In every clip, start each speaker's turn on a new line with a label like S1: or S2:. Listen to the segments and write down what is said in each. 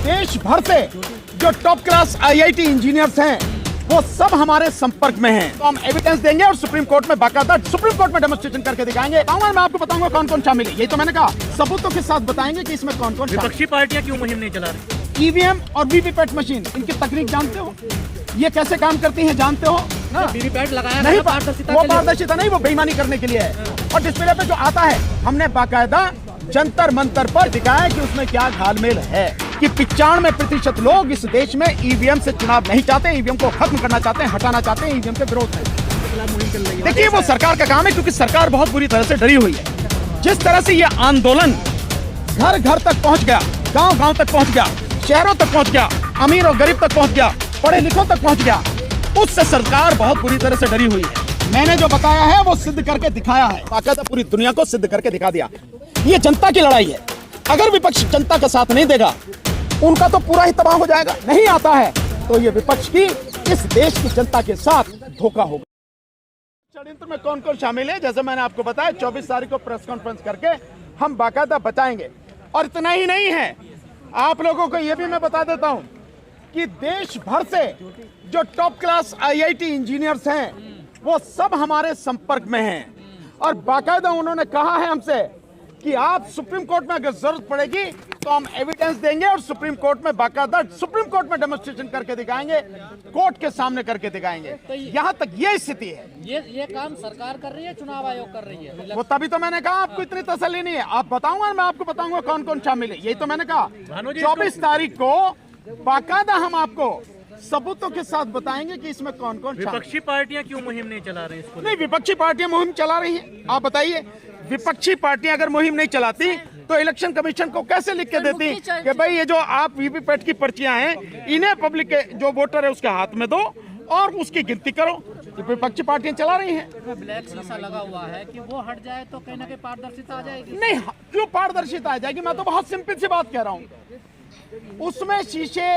S1: देश भर से जो टॉप क्लास आईआईटी इंजीनियर्स हैं वो सब हमारे संपर्क में हैं। तो हम एविडेंस देंगे और सुप्रीम कोर्ट में बाकायदा सुप्रीम कोर्ट में डेमोन्स्ट्रेशन करके दिखाएंगे। मैं आपको बताऊंगा कौन कौन शामिल है। यही तो मैंने कहा, सबूतों के साथ बताएंगे कि इसमें कौन कौन।
S2: विपक्षी पार्टियां क्यों मुहिम नहीं चला रही?
S1: ईवीएम और वीवीपैट मशीन, इनकी तकनीक जानते हो, ये कैसे काम करती है जानते हो ना?
S2: वीवीपैट लगाया
S1: नहीं,
S2: पारदर्शिता,
S1: वो पारदर्शिता नहीं, वो बेईमानी करने के लिए है। और डिस्प्ले पे जो आता है, हमने बाकायदा जंतर मंतर पर दिखाया कि उसमें क्या घालमेल है कि 95% लोग इस देश में ईवीएम से चुनाव नहीं चाहते, ईवीएम को खत्म करना चाहते हैं, हटाना चाहते हैं, ईवीएम के विरोध में। देखिए, वो सरकार का काम है क्योंकि सरकार बहुत बुरी तरह से डरी हुई है। जिस तरह से ये आंदोलन घर घर तक पहुंच गया, गांव गांव तक पहुंच गया, शहरों तक पहुंच गया, अमीर और गरीब तक पहुंच गया, पढ़े लिखों तक पहुंच गया, उससे सरकार बहुत बुरी तरह से डरी हुई है। मैंने जो बताया है वो सिद्ध करके दिखाया है, बाकायदा पूरी दुनिया को सिद्ध करके दिखा दिया। ये जनता की लड़ाई है। अगर विपक्ष जनता का साथ नहीं देगा, उनका तो पूरा ही तबाह हो जाएगा। नहीं आता है तो ये विपक्ष की, इस देश की जनता के साथ धोखा होगा। षड्यंत्र में कौन कौन शामिल है, जैसे मैंने आपको बताया, 24 तारीख को प्रेस कॉन्फ्रेंस करके हम बाकायदा बताएंगे। और इतना ही नहीं है, आप लोगों को यह भी मैं बता देता हूं कि देश भर से जो टॉप क्लास आईआईटी इंजीनियर्स हैं वो सब हमारे संपर्क में हैं। और बाकायदा उन्होंने कहा है हमसे कि आप सुप्रीम कोर्ट में अगर जरूरत पड़ेगी तो हम एविडेंस देंगे और सुप्रीम कोर्ट में बाकायदा सुप्रीम कोर्ट में डेमोन्स्ट्रेशन करके दिखाएंगे, कोर्ट के सामने करके दिखाएंगे। तो यहाँ तक ये स्थिति है।
S2: ये काम सरकार कर रही है, चुनाव आयोग कर रही है।
S1: वो तभी तो मैंने कहा आपको इतनी तसल्ली नहीं है। आप बताऊंगा, मैं आपको बताऊंगा कौन कौन शामिल है। यही तो मैंने कहा, 24 तारीख को बाकायदा हम आपको सबूतों के साथ बताएंगे कि इसमें कौन कौन।
S2: विपक्षी पार्टियां क्यों मुहिम नहीं चला रही इसको?
S1: नहीं, विपक्षी पार्टियां मुहिम चला रही हैं। आप बताइए, विपक्षी पार्टियां अगर मुहिम नहीं चलाती तो इलेक्शन कमीशन को कैसे लिख के देती कि भाई ये जो आप वीवीपैट की पर्चियां हैं इन्हें पब्लिक के जो वोटर है उसके हाथ में दो और उसकी गिनती करो। विपक्षी पार्टियां चला रही हैं।
S2: ब्लैक शीशा लगा हुआ है कि वो हट जाए तो कहीं ना कहीं पारदर्शिता आ जाएगी।
S1: नहीं, क्यों पारदर्शिता आ जाएगी? मैं तो बहुत सिंपल सी बात कह रहा हूँ, उसमें शीशे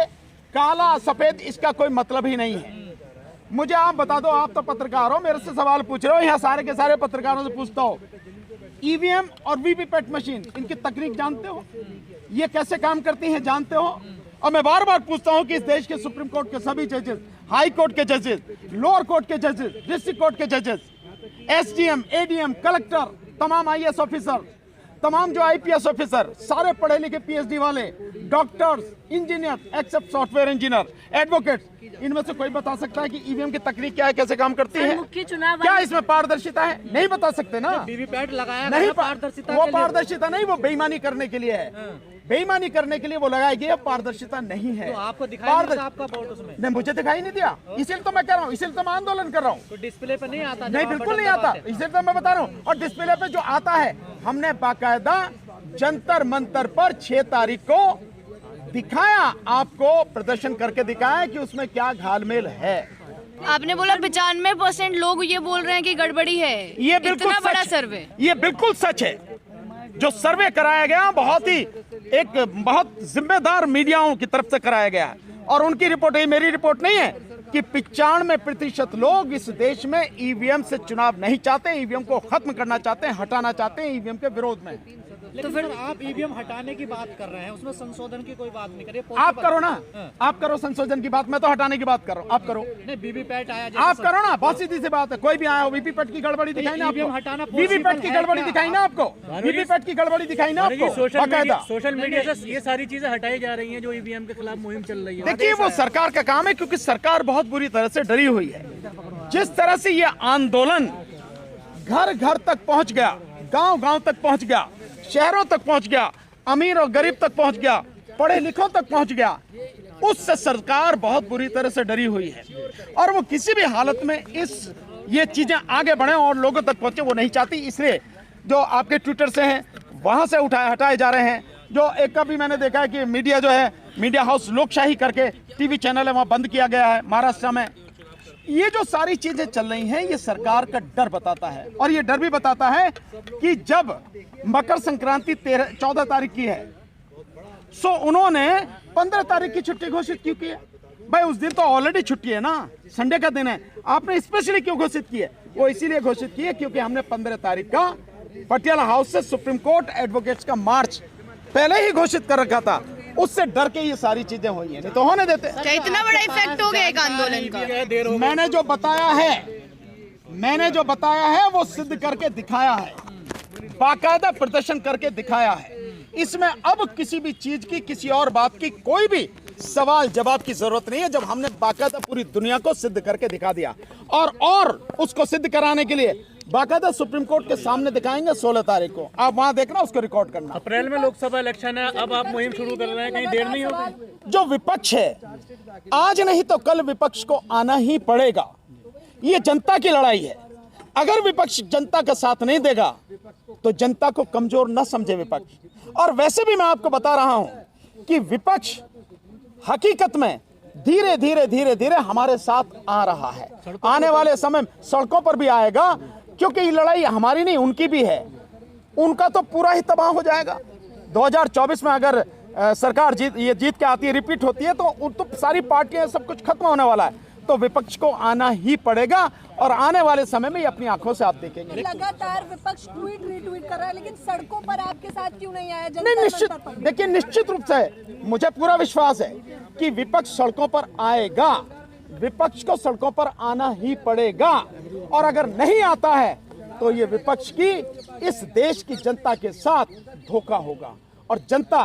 S1: काला सफेद इसका कोई मतलब ही नहीं है। मुझे आप बता दो, आप तो पत्रकार हो, मेरे से सवाल पूछ रहे हो, यहाँ सारे के सारे पत्रकारों से पूछता हो, ईवीएम और वीवीपैट मशीन, इनकी तकनीक जानते हो, ये कैसे काम करती है जानते हो? और मैं बार बार पूछता हूँ कि इस देश के सुप्रीम कोर्ट के सभी जजेस, हाई कोर्ट के जजेस, लोअर कोर्ट के जजेस, डिस्ट्रिक्ट कोर्ट के जजेस, एसडीएम, एडीएम, कलेक्टर, तमाम आईएएस ऑफिसर, तमाम जो आईपीएस ऑफिसर, सारे पढ़े लिखे पीएचडी वाले, doctors, engineer, except software engineer, advocate, इनमें से कोई बता सकता है कि ईवीएम की तकनीक क्या है, कैसे काम करती है? क्या इसमें पारदर्शिता है? नहीं बता सकते ना।
S2: वीवीपैट लगाया
S1: नहीं,
S2: पारदर्शिता,
S1: वो पारदर्शिता नहीं, वो बेईमानी करने के लिए है। बेईमानी करने के लिए वो लगाई गई, पारदर्शिता नहीं है।
S2: तो आपको दिखाई नहीं आपका वोट उसमें?
S1: नहीं, मुझे दिखाई नहीं दिया, इसलिए तो मैं कह रहा हूँ, इसलिए तो मैं आंदोलन कर रहा हूँ।
S2: तो डिस्प्ले पे नहीं आता?
S1: नहीं, बिल्कुल नहीं आता, इसलिए तो मैं बता रहा हूँ। और डिस्प्ले पे जो आता है, हमने बाकायदा जंतर मंतर पर 6 तारीख को दिखाया, आपको प्रदर्शन करके दिखाया कि उसमें क्या घालमेल है।
S3: आपने बोला 95% लोग ये बोल रहे हैं कि गड़बड़ी है।
S1: ये बिल्कुल
S3: इतना बड़ा
S1: सच,
S3: सर्वे,
S1: ये बिल्कुल सच है। जो सर्वे कराया गया बहुत जिम्मेदार मीडियाओं की तरफ से कराया गया है और उनकी रिपोर्ट है, मेरी रिपोर्ट नहीं है, कि 95% लोग इस देश में ईवीएम से चुनाव नहीं चाहते, ईवीएम को खत्म करना चाहते हैं, हटाना चाहते हैं, ईवीएम के विरोध में।
S2: तो फिर आप ईवीएम हटाने की बात कर रहे हैं, उसमें संशोधन की कोई बात नहीं करिए।
S1: आप करो ना, आप करो संशोधन की बात, मैं तो हटाने की बात कर रहा हूँ। आप करो।
S2: नहीं, वीवीपैट आया,
S1: आप करो ना, बहुत सीधी सी बात है। कोई भी आया हो, वीवीपैट की गड़बड़ी दिखाई ना आपको, वीवीपैट की गड़बड़ी दिखाई ना आपको, वीवीपैट की गड़बड़ी दिखाई ना आपको।
S2: सोशल मीडिया से ये सारी चीजें हटाई जा रही हैं जो ईवीएम के खिलाफ मुहिम चल रही है।
S1: देखिए, वो सरकार का काम है क्योंकि सरकार बहुत बुरी तरह से डरी हुई है। जिस तरह से ये आंदोलन घर घर तक पहुंच गया, गांव गांव तक पहुंच गया, शहरों तक पहुंच गया, अमीर और गरीब तक पहुंच गया, पढ़े लिखों तक पहुंच गया, उससे सरकार बहुत बुरी तरह से डरी हुई है। और वो किसी भी हालत में ये चीजें आगे बढ़े और लोगों तक पहुंचे वो नहीं चाहती। इसलिए जो आपके ट्विटर से हैं वहां से हटाए जा रहे हैं। जो एक का भी मैंने देखा है कि मीडिया जो है, मीडिया हाउस लोकशाही करके टीवी चैनल है, वहां बंद किया गया है महाराष्ट्र में। ये जो सारी चीजें चल रही हैं, ये सरकार का डर बताता है। और ये डर भी बताता है कि जब मकर संक्रांति 14 तारीख की है, सो उन्होंने 15 तारीख की छुट्टी घोषित क्यों की है? भाई उस दिन तो ऑलरेडी छुट्टी है ना, संडे का दिन है, आपने स्पेशली क्यों घोषित की है? वो इसीलिए घोषित की है क्योंकि हमने 15 तारीख का पटियाला हाउस से सुप्रीम कोर्ट एडवोकेट्स का मार्च पहले ही घोषित कर रखा था उससे डर के ये सारी चीजें हुई हैं, नहीं तो होने देते।
S3: क्या इतना बड़ा इफेक्ट हो गया एक आंदोलन का?
S1: मैंने जो बताया है वो सिद्ध करके दिखाया है, बाकायदा प्रदर्शन करके दिखाया है। इसमें अब किसी भी चीज की, किसी और बात की कोई भी सवाल जवाब की जरूरत नहीं है, जब हमने बाकायदा पूरी दुनिया को सिद्ध करके दिखा दिया। और उसको सिद्ध कराने के लिए बाकायदा सुप्रीम कोर्ट के सामने दिखाएंगे 16 तारीख को। आप वहां देखना, उसको रिकॉर्ड करना।
S2: अप्रैल में लोकसभा इलेक्शन है, अब आप मुहिम शुरू कर रहे हैं, कहीं देर नहीं होगी?
S1: जो विपक्ष है, आज नहीं तो कल विपक्ष को आना ही पड़ेगा। ये जनता की लड़ाई है। अगर विपक्ष जनता का साथ नहीं देगा तो जनता को कमजोर न समझे विपक्ष। और वैसे भी मैं आपको बता रहा हूं कि विपक्ष हकीकत में धीरे धीरे हमारे साथ आ रहा है। आने वाले समय सड़कों पर भी आएगा, क्योंकि ये लड़ाई हमारी नहीं, उनकी भी है। उनका तो पूरा ही तबाह हो जाएगा। 2024 में अगर सरकार जीत के आती है, रिपीट होती है, तो सारी पार्टियां, सब कुछ खत्म होने वाला है। तो विपक्ष को आना ही पड़ेगा, और आने वाले समय में ये अपनी आंखों से आप देखेंगे।
S4: लगातार विपक्ष ट्वीट रीट्वीट कर रहा है, लेकिन सड़कों पर आपके साथ क्यों नहीं आया?
S1: नहीं, निश्चित, देखिए, निश्चित रूप से मुझे पूरा विश्वास है कि विपक्ष सड़कों पर आएगा। विपक्ष को सड़कों पर आना ही पड़ेगा, और अगर नहीं आता है तो ये विपक्ष की, इस देश की जनता के साथ धोखा होगा। और जनता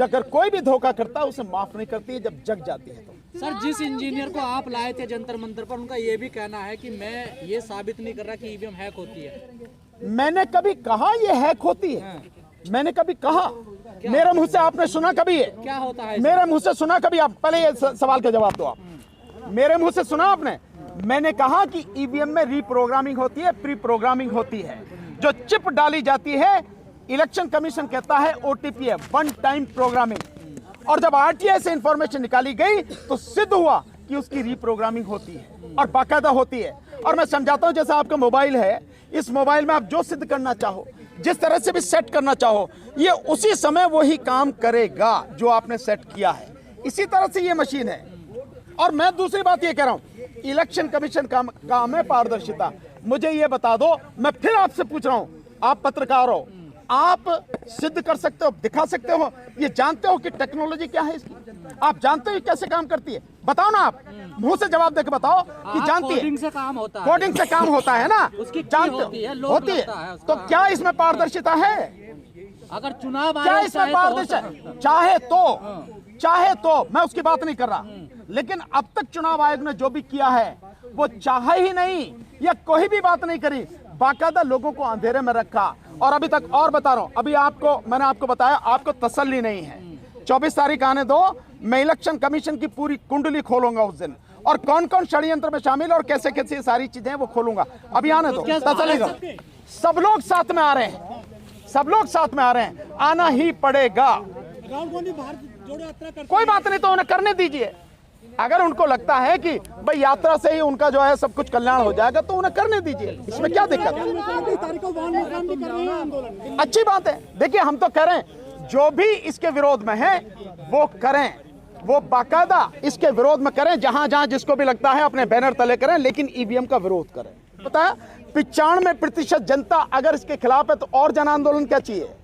S1: अगर कोई भी धोखा करता है उसे माफ नहीं करती है, जब जग जाती है तो।
S5: सर, जिस इंजीनियर को आप लाए थे जंतर मंतर पर, उनका ये भी कहना है कि मैं ये साबित नहीं कर रहा कि ईवीएम हैक होती है।
S1: मैंने कभी कहा ये हैक होती है? मैंने कभी कहा? मेरे मुंह से आपने सुना कभी है?
S5: क्या होता है?
S1: मेरे मुंह से सुना कभी? आप पहले ये सवाल का जवाब दो। आप मेरे मुंह से सुना आपने? मैंने कहा कि ईवीएम में रीप्रोग्रामिंग होती है, प्री प्रोग्रामिंग होती है। जो चिप डाली जाती है, इलेक्शन कमीशन कहता है ओटीपी है, वन टाइम प्रोग्रामिंग। और जब आरटीआई से इंफॉर्मेशन निकाली गई तो सिद्ध हुआ कि उसकी रीप्रोग्रामिंग होती है, और बाकायदा होती है। और मैं समझाता हूं, जैसा आपका मोबाइल है, इस मोबाइल में आप जो सिद्ध करना चाहो, जिस तरह से भी सेट करना चाहो, ये उसी समय वही काम करेगा जो आपने सेट किया है। इसी तरह से ये मशीन है। और मैं दूसरी बात ये कह रहा हूं, इलेक्शन कमीशन का काम है पारदर्शिता। मुझे ये बता दो, मैं फिर आपसे पूछ रहा हूं, आप पत्रकार हो, आप सिद्ध कर सकते हो, दिखा सकते हो, ये जानते हो कि टेक्नोलॉजी क्या है इसकी? आप जानते हो कैसे काम करती है? बताओ ना, आप मुंह से जवाब देकर बताओ कि जानती है।
S5: कोडिंग से काम होता है।
S1: कोडिंग से काम होता है ना,
S5: उसकी
S1: जानते
S5: होती है,
S1: होती है। तो क्या इसमें पारदर्शिता है?
S5: अगर चुनाव
S1: क्या इसमें पारदर्शिता? चाहे तो मैं उसकी बात नहीं कर रहा, लेकिन अब तक चुनाव आयोग ने जो भी किया है वो चाहे ही नहीं, या कोई भी बात नहीं करी, बाकायदा लोगों को अंधेरे में रखा। और अभी तक, और बता रहा हूं, अभी मैंने आपको बताया, आपको तसल्ली नहीं है। 24 तारीख आने दो, मैं इलेक्शन कमीशन की पूरी कुंडली खोलूंगा उस दिन, और कौन कौन षड्यंत्र में शामिल और कैसे कैसे सारी चीजें वो खोलूंगा। अभी आने दो, तसल्ली दो। सब लोग साथ में आ रहे हैं, सब लोग साथ में आ रहे हैं, आना ही पड़ेगा। कोई बात नहीं, तो उन्हें करने दीजिए। अगर उनको लगता है कि भाई यात्रा से ही उनका जो है सब कुछ कल्याण हो जाएगा, तो उन्हें करने दीजिए, इसमें क्या दिक्कत है? अच्छी बात है। देखिए, हम तो कह रहे हैं, जो भी इसके विरोध में है वो करें, वो बाकायदा इसके विरोध में करें, जहां जहां जिसको भी लगता है अपने बैनर तले करें, लेकिन ईवीएम का विरोध करें। पता है, 95% जनता अगर इसके खिलाफ है तो और जन आंदोलन क्या चाहिए?